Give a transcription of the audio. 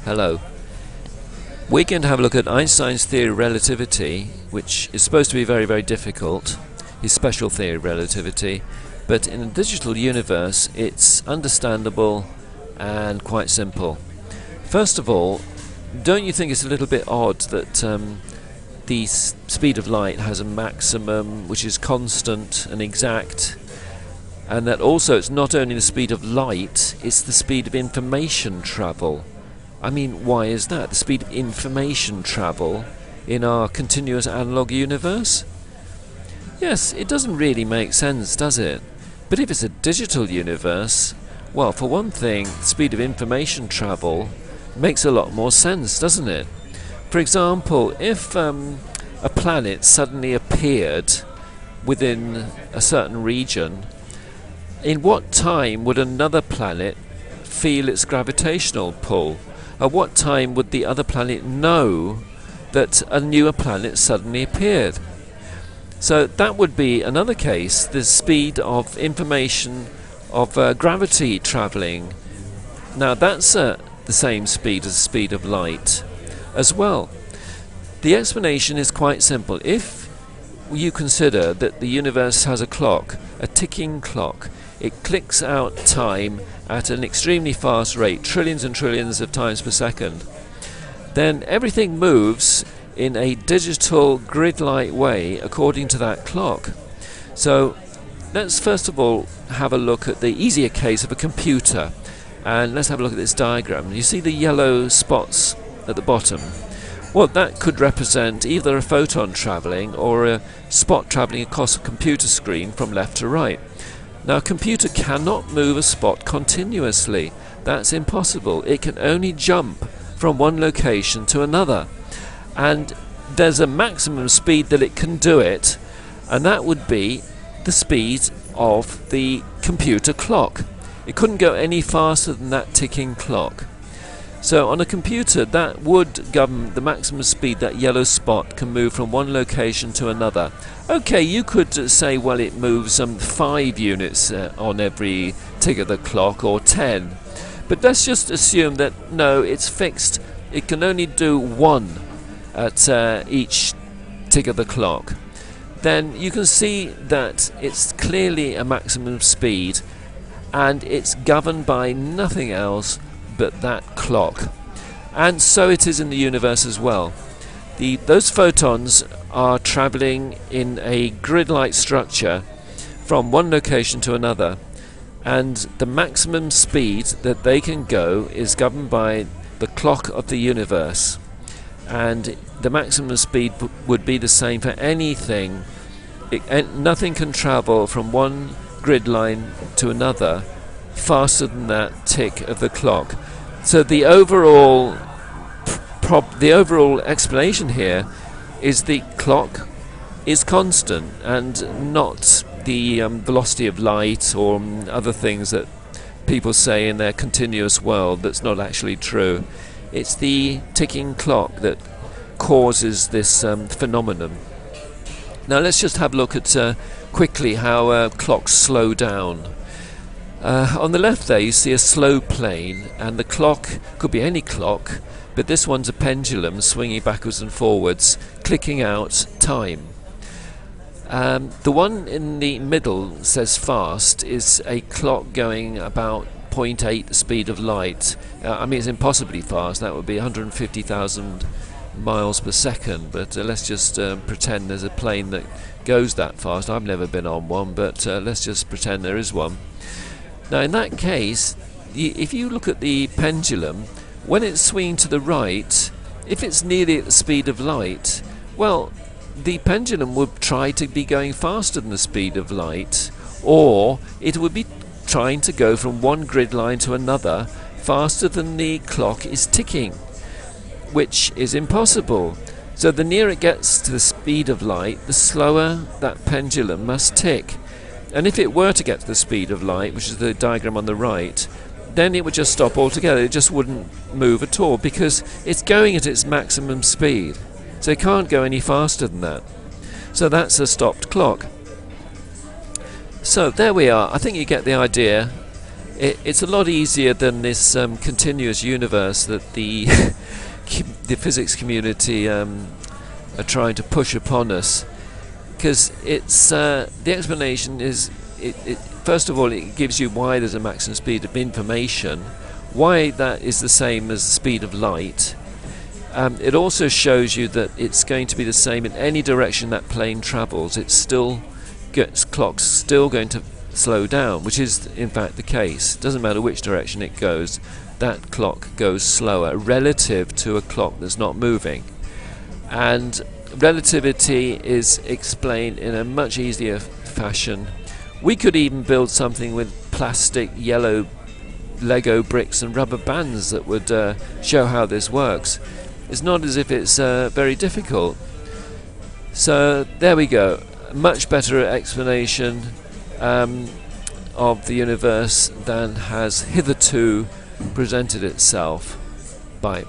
Hello. We're going to have a look at Einstein's theory of relativity, which is supposed to be very, very difficult, his special theory of relativity, but in a digital universe it's understandable and quite simple. First of all, don't you think it's a little bit odd that the speed of light has a maximum which is constant and exact, and that also it's not only the speed of light, it's the speed of information travel. I mean, why is that? The speed of information travel in our continuous analog universe? Yes, it doesn't really make sense, does it? But if it's a digital universe, well, for one thing, the speed of information travel makes a lot more sense, doesn't it? For example, if a planet suddenly appeared within a certain region, in what time would another planet feel its gravitational pull? At what time would the other planet know that a newer planet suddenly appeared? So that would be another case, the speed of information of gravity travelling. Now that's the same speed as the speed of light as well. The explanation is quite simple. If you consider that the universe has a clock, a ticking clock, it clicks out time at an extremely fast rate, trillions and trillions of times per second, then everything moves in a digital grid-like way according to that clock. So let's first of all have a look at the easier case of a computer, and let's have a look at this diagram. You see the yellow spots at the bottom? Well, that could represent either a photon travelling or a spot travelling across a computer screen from left to right. Now, a computer cannot move a spot continuously. That's impossible. It can only jump from one location to another. And there's a maximum speed that it can do it, and that would be the speed of the computer clock. It couldn't go any faster than that ticking clock. So on a computer, that would govern the maximum speed that yellow spot can move from one location to another. Okay, you could say, well, it moves 5 units on every tick of the clock, or 10. But let's just assume that, no, it's fixed. It can only do 1 at each tick of the clock. Then you can see that it's clearly a maximum speed, and it's governed by nothing else but that clock. And so it is in the universe as well. Those photons are travelling in a grid-like structure from one location to another, and the maximum speed that they can go is governed by the clock of the universe, and the maximum speed would be the same for anything. Nothing can travel from one grid line to another faster than that tick of the clock. So the overall explanation here is the clock is constant, and not the velocity of light or other things that people say in their continuous world. That's not actually true. It's the ticking clock that causes this phenomenon. Now let's just have a look at quickly how clocks slow down. On the left there you see a slow plane, and the clock could be any clock, but this one's a pendulum swinging backwards and forwards, clicking out time. The one in the middle says fast is a clock going about 0.8 the speed of light. I mean, it's impossibly fast. That would be 150,000 miles per second, but let's just pretend there's a plane that goes that fast. I've never been on one, but let's just pretend there is one. Now in that case, if you look at the pendulum, when it's swinging to the right, if it's nearly at the speed of light, well, the pendulum would try to be going faster than the speed of light, or it would be trying to go from one grid line to another faster than the clock is ticking, which is impossible. So the nearer it gets to the speed of light, the slower that pendulum must tick. And if it were to get to the speed of light, which is the diagram on the right, then it would just stop altogether. It just wouldn't move at all, because it's going at its maximum speed. So it can't go any faster than that. So that's a stopped clock. So there we are. I think you get the idea. It's a lot easier than this continuous universe that the the physics community are trying to push upon us, because it's the explanation is first of all, it gives you why there's a maximum speed of information, why that is the same as the speed of light. It also shows you that it's going to be the same in any direction that plane travels. Clock's still going to slow down, which is in fact the case. It doesn't matter which direction it goes, that clock goes slower relative to a clock that's not moving. And relativity is explained in a much easier fashion. We could even build something with plastic yellow Lego bricks and rubber bands that would show how this works. It's not as if it's very difficult. So there we go. Much better explanation of the universe than has hitherto presented itself. Bye.